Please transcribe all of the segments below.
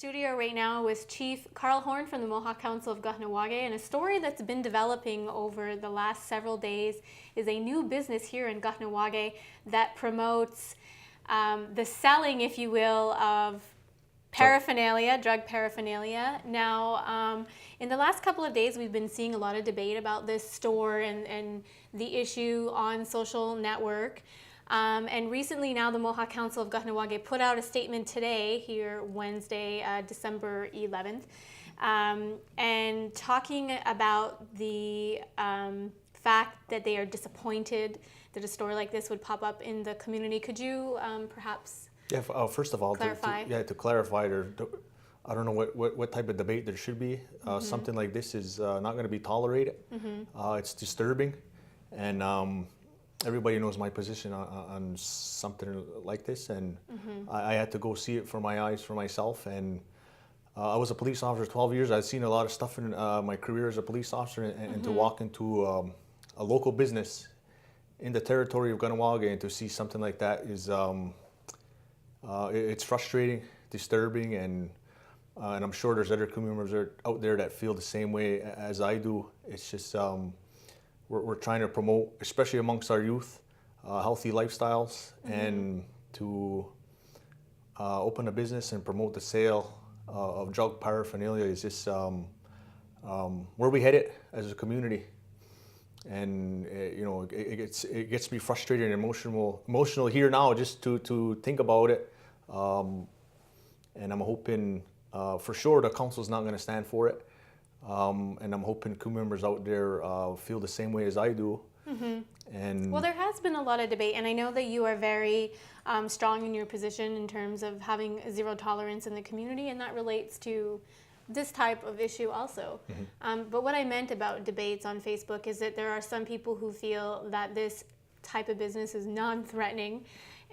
studio right now with Chief Carl Horn from the Mohawk Council of Kahnawake, and a story that's been developing over the last several days is a new business here in Kahnawake that promotes the selling, if you will, of paraphernalia, drug paraphernalia. Now, in the last couple of days, we've been seeing a lot of debate about this store and the issue on social network. And recently now the Mohawk Council of Kahnawake put out a statement today, here Wednesday, December 11th, and talking about the fact that they are disappointed that a store like this would pop up in the community. Could you perhaps first of all, clarify? To clarify, I don't know what type of debate there should be. Something like this is not going to be tolerated. It's disturbing, and everybody knows my position on something like this, and I had to go see it for my eyes for myself. And I was a police officer 12 years. I've seen a lot of stuff in my career as a police officer, and to walk into a local business in the territory of Kahnawake and to see something like that is it's frustrating, disturbing, and I'm sure there's other community members out there that feel the same way as I do. It's just we're trying to promote, especially amongst our youth, healthy lifestyles, and to open a business and promote the sale of drug paraphernalia is just where we headed as a community. And it gets me frustrated and emotional here now just to think about it. And I'm hoping for sure the council's not going to stand for it. And I'm hoping community members out there feel the same way as I do. And well, there has been a lot of debate, and I know that you are very strong in your position in terms of having zero tolerance in the community, and that relates to this type of issue also. But what I meant about debates on Facebook is that there are some people who feel that this type of business is non-threatening,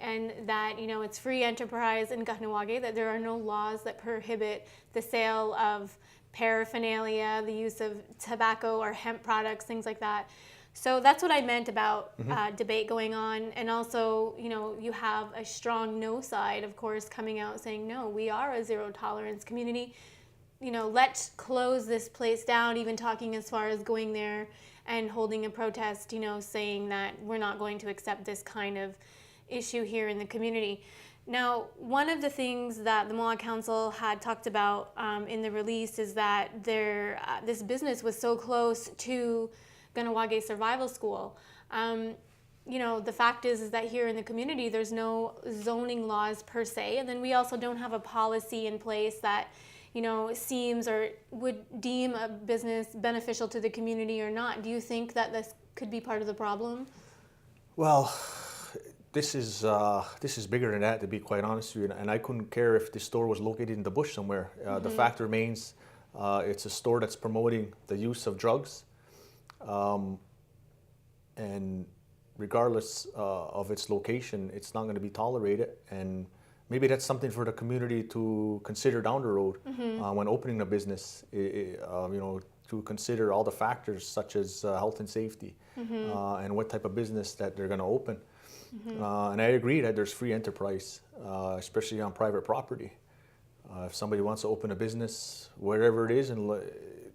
and that it's free enterprise in Kahnawake, that there are no laws that prohibit the sale of paraphernalia, the use of tobacco or hemp products, things like that. So that's what I meant about debate going on. And also, you have a strong no side, of course, coming out saying, no, we are a zero tolerance community. Let's close this place down, even talking as far as going there and holding a protest, saying that we're not going to accept this kind of issue here in the community. Now, one of the things that the Mohawk Council had talked about in the release is that this business was so close to Kahnawake Survival School. The fact is that here in the community, there's no zoning laws per se, and then we also don't have a policy in place that seems or would deem a business beneficial to the community or not. Do you think that this could be part of the problem? Well, this is bigger than that, to be quite honest with you, and I couldn't care if the store was located in the bush somewhere. The fact remains, it's a store that's promoting the use of drugs, and regardless of its location, it's not going to be tolerated. And maybe that's something for the community to consider down the road when opening a business. To consider all the factors such as health and safety and what type of business that they're going to open. And I agree that there's free enterprise, especially on private property. If somebody wants to open a business, wherever it is, and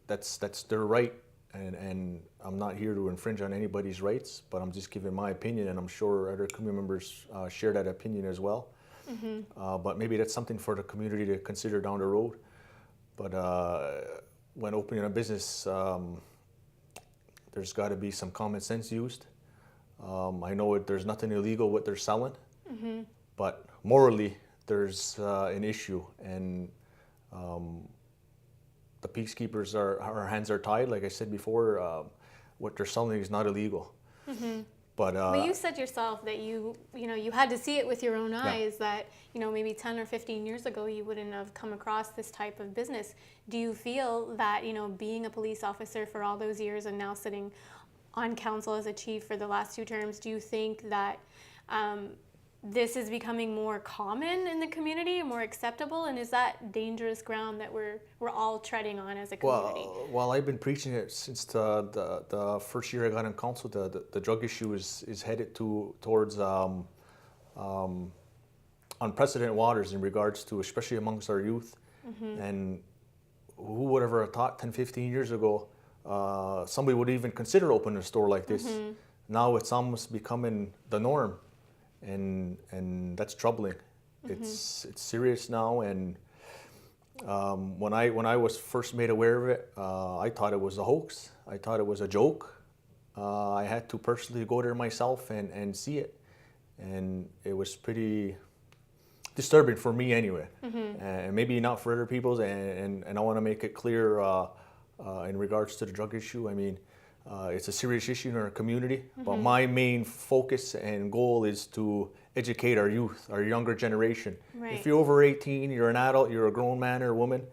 that's their right. And I'm not here to infringe on anybody's rights, but I'm just giving my opinion, and I'm sure other community members share that opinion as well. But maybe that's something for the community to consider down the road. But when opening a business, there's got to be some common sense used. I know there's nothing illegal what they're selling, but morally there's an issue, and the peacekeepers our hands are tied. Like I said before, what they're selling is not illegal. But you said yourself that you had to see it with your own eyes, that maybe 10 or 15 years ago you wouldn't have come across this type of business. Do you feel that being a police officer for all those years and now sitting on council as a chief for the last 2 terms, do you think that this is becoming more common in the community, more acceptable, and is that dangerous ground that we're all treading on as a community? Well, I've been preaching it since the first year I got on council. The drug issue is headed towards unprecedented waters in regards to, especially amongst our youth, And who would ever have thought 10, 15 years ago somebody would even consider opening a store like this? Now it's almost becoming the norm, and that's troubling. It's serious now, and when I was first made aware of it, I thought it was a hoax. I thought it was a joke. I had to personally go there myself and see it, and it was pretty disturbing for me anyway, and maybe not for other people. And I want to make it clear in regards to the drug issue. I mean, it's a serious issue in our community, but my main focus and goal is to educate our youth, our younger generation. Right. If you're over 18, you're an adult, you're a grown man or woman.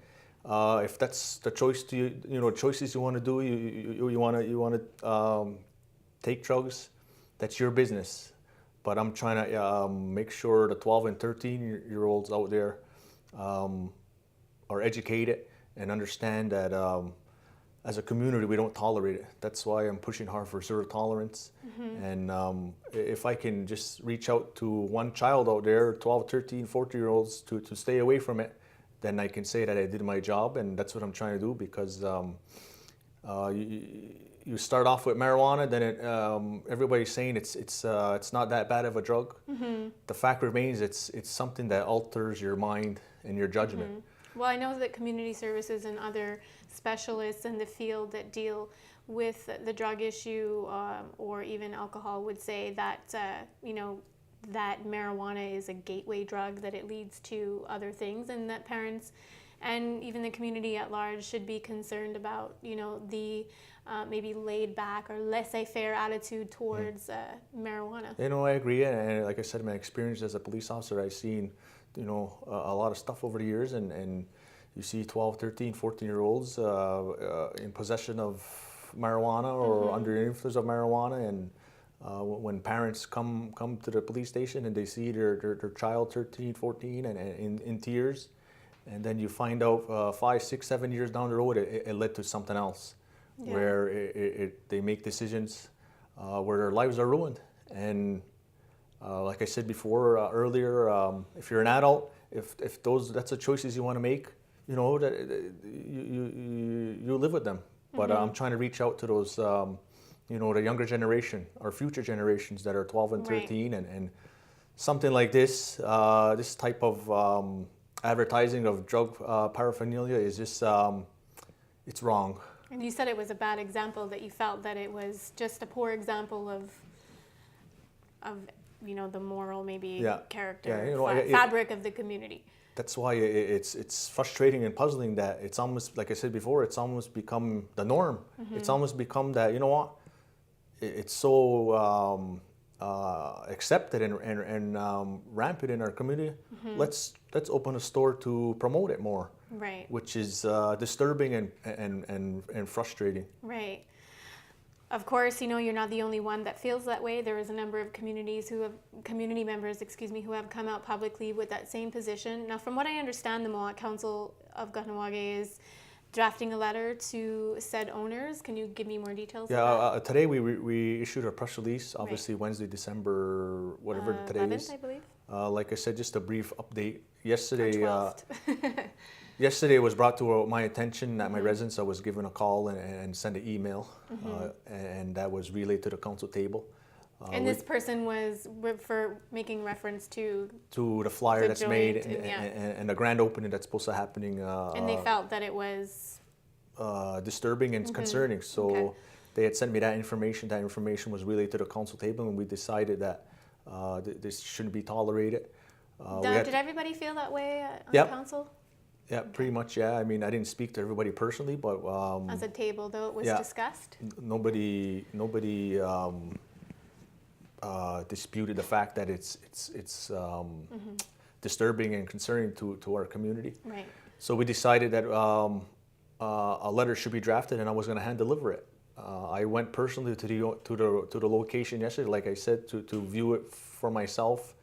If that's the choice choices you want to do, you want to take drugs, that's your business. But I'm trying to make sure the 12 and 13-year-olds out there are educated and understand that as a community we don't tolerate it. That's why I'm pushing hard for zero tolerance. And if I can just reach out to one child out there, 12, 13, 14-year-olds, to stay away from it, then I can say that I did my job, and that's what I'm trying to do, because you start off with marijuana, then everybody's saying it's not that bad of a drug. The fact remains, it's something that alters your mind and your judgment. Well, I know that community services and other specialists in the field that deal with the drug issue or even alcohol would say that that marijuana is a gateway drug, that it leads to other things, and that parents and even the community at large should be concerned about the maybe laid back or laissez-faire attitude towards marijuana. I agree, and like I said, my experience as a police officer, I've seen a lot of stuff over the years, and you see 12, 13, 14-year-olds in possession of marijuana or under the influence of marijuana, and when parents come to the police station and they see their child 13, 14 and in tears, and then you find out 5, 6, 7 years down the road it led to something else, where they make decisions where their lives are ruined. And like I said before earlier, if you're an adult, if that's the choices you want to make, that you live with them. But I'm trying to reach out to those the younger generation, our future generations that are 12 and 13, and something like this type of advertising of drug paraphernalia is just it's wrong. And you said it was a bad example, that you felt that it was just a poor example of the moral character, fabric of the community. That's why it's frustrating and puzzling that it's almost, like I said before, it's almost become the norm. It's almost become that, it's so accepted and rampant in our community. Let's open a store to promote it more. Right. Which is disturbing and frustrating. Right. Of course, you're not the only one that feels that way. There is a number of community members who have come out publicly with that same position. Now, from what I understand, the Mohawk Council of Kahnawake is drafting a letter to said owners. Can you give me more details? Today we issued a press release, obviously Wednesday, December, whatever today 11th, is. I believe. Like I said, just a brief update. Yesterday, 12th. Yesterday it was brought to my attention at my residence. I was given a call and sent an email, and that was relayed to the council table. And this person was making reference to the flyer that's made and the grand opening that's supposed to happening. And they felt that it was disturbing and concerning. So they had sent me that information. That information was relayed to the council table, and we decided that this shouldn't be tolerated. Did everybody feel that way on the council? Yeah, pretty much. Yeah, I mean, I didn't speak to everybody personally, but as a table, though, it was discussed. Nobody disputed the fact that it's disturbing and concerning to our community. Right. So we decided that a letter should be drafted, and I was going to hand deliver it. I went personally to the location yesterday, like I said, to view it for myself,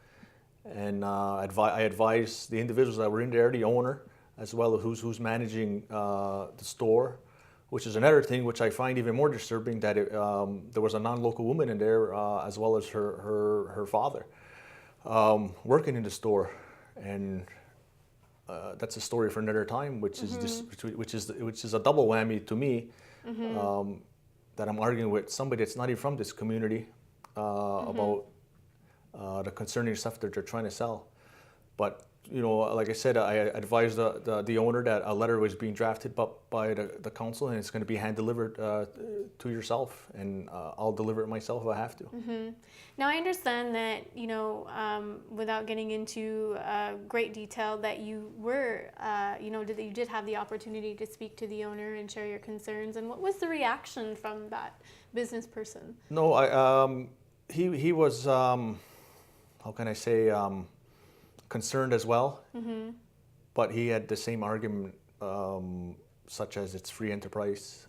and I advised the individuals that were in there, the owner, as well as who's managing the store, which is another thing which I find even more disturbing, that there was a non-local woman in there, as well as her father, working in the store. And that's a story for another time, which is which is a double whammy to me, that I'm arguing with somebody that's not even from this community about the concerning stuff that they're trying to sell. But like I said, I advised the owner that a letter was being drafted by the council, and it's going to be hand delivered to yourself, and I'll deliver it myself if I have to. Now I understand that without getting into great detail, that you were that you did have the opportunity to speak to the owner and share your concerns. And what was the reaction from that business person? No, he was how can I say, concerned as well, but he had the same argument, such as it's free enterprise.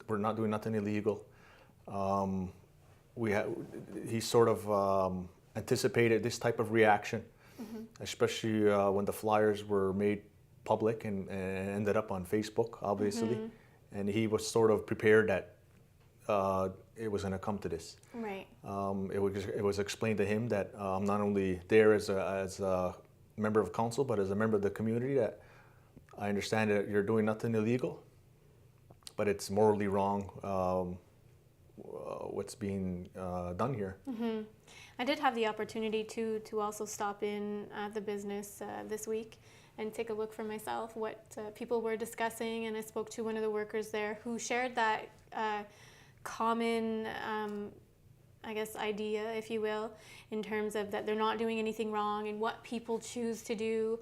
We're not doing nothing illegal. He sort of anticipated this type of reaction, especially when the flyers were made public and ended up on Facebook, obviously, and he was sort of prepared that it was going to come to this. Right. It was explained to him that I'm not only there as a member of council, but as a member of the community, that I understand that you're doing nothing illegal, but it's morally wrong what's being done here. I did have the opportunity to also stop in at the business this week and take a look for myself what people were discussing, and I spoke to one of the workers there who shared that common I guess idea, if you will, in terms of that they're not doing anything wrong, and what people choose to do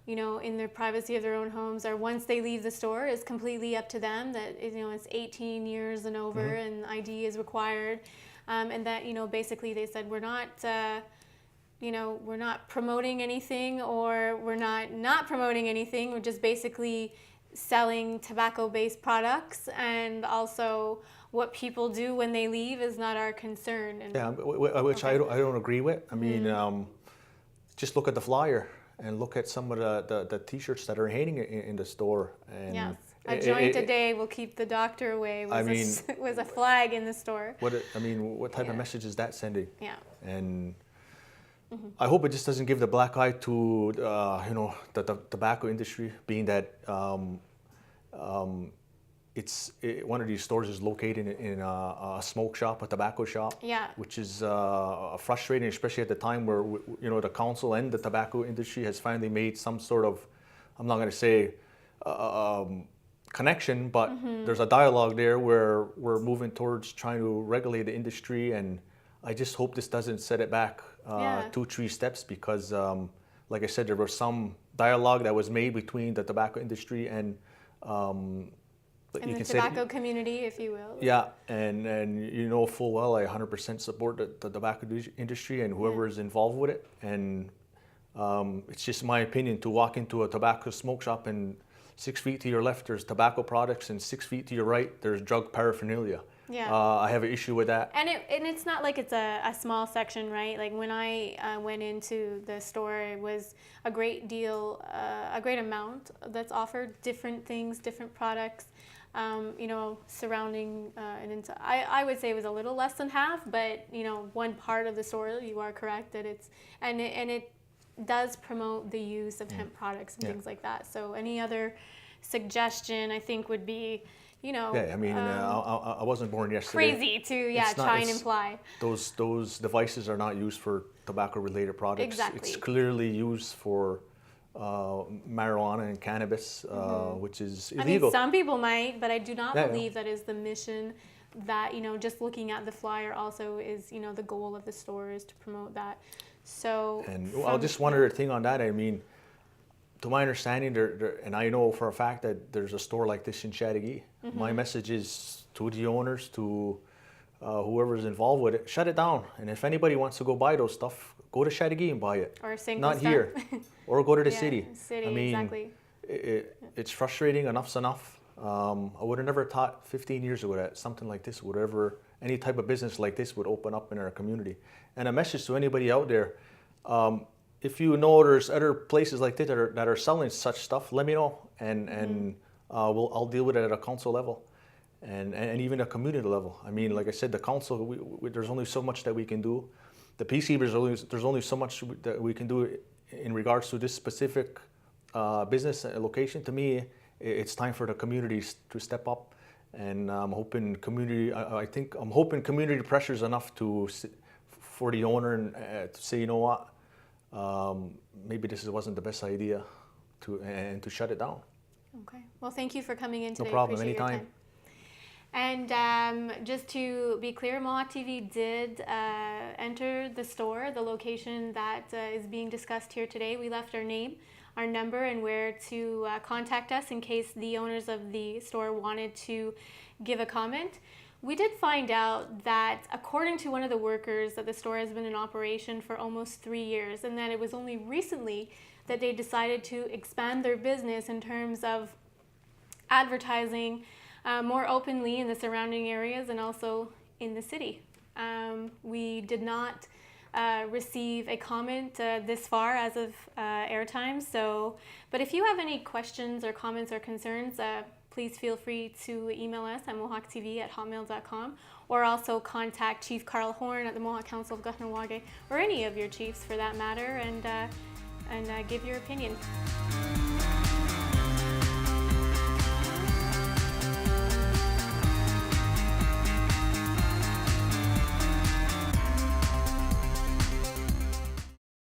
in their privacy of their own homes, or once they leave the store, is completely up to them. That it's 18 years and over, and ID is required, and that basically they said we're not promoting anything, or we're not promoting anything. We're just basically selling tobacco-based products, and also what people do when they leave is not our concern. And which I don't agree with. I mean, just look at the flyer and look at some of the T-shirts that are hanging in the store. And yes, a joint a day will keep the doctor away was a flag in the store. What type of message is that sending? Yeah. And I hope it just doesn't give the black eye to the tobacco industry, being that one of these stores is located in a smoke shop, a tobacco shop, which is frustrating, especially at the time where the council and the tobacco industry has finally made some sort of, I'm not going to say connection, but there's a dialogue there where we're moving towards trying to regulate the industry, and I just hope this doesn't set it back 2-3 steps, because like I said, there was some dialogue that was made between the tobacco industry and in the tobacco community, if you will. Yeah, and full well I 100% support the tobacco industry and whoever is involved with it. And it's just my opinion to walk into a tobacco smoke shop and 6 feet to your left there's tobacco products, and 6 feet to your right there's drug paraphernalia. Yeah. I have an issue with that. And it's not like it's a small section, right? Like when I went into the store, it was a great deal, a great amount that's offered, different things, different products. Surrounding I would say it was a little less than half, but one part of the store, you are correct that it's and it does promote the use of hemp products and things like that. So any other suggestion I think would be I wasn't born yesterday. Crazy to try and imply those devices are not used for tobacco related products. Exactly. It's clearly used for marijuana and cannabis, which is illegal. I mean, some people might, but I do not believe that is the mission. That just looking at the flyer also is the goal of the store is to promote that. So just one other thing on that. I mean, to my understanding, there and I know for a fact that there's a store like this in Chattagee. My message is to the owners, to whoever's involved with it, shut it down. And if anybody wants to go buy those stuff, go to Chattagee and buy it. Or not here. Or go to the city. City, I mean, exactly. It's frustrating. Enough's enough. I would have never thought 15 years ago that something like this would ever, any type of business like this would open up in our community. And a message to anybody out there, if you know there's other places like this that are selling such stuff, let me know, and I'll deal with it at a council level, and even a community level. I mean, like I said, the council, there's only so much that we can do. The peacekeepers, there's only so much that we can do in regards to this specific business location, to me, it's time for the communities to step up. And I'm hoping I'm hoping community pressure is enough for the owner to say, you know what, maybe this wasn't the best idea to shut it down. Okay. Well, thank you for coming in today. No problem. Appreciate your Anytime. time. And just to be clear, Mohawk TV did enter the store, the location that is being discussed here today. We left our name, our number, and where to contact us in case the owners of the store wanted to give a comment. We did find out that, according to one of the workers, that the store has been in operation for almost 3 years, and that it was only recently that they decided to expand their business in terms of advertising more openly in the surrounding areas and also in the city. We did not receive a comment this far as of airtime. But if you have any questions or comments or concerns, please feel free to email us at mohawktv@hotmail.com, or also contact Chief Carl Horn at the Mohawk Council of Kahnawake, or any of your chiefs for that matter, and give your opinion.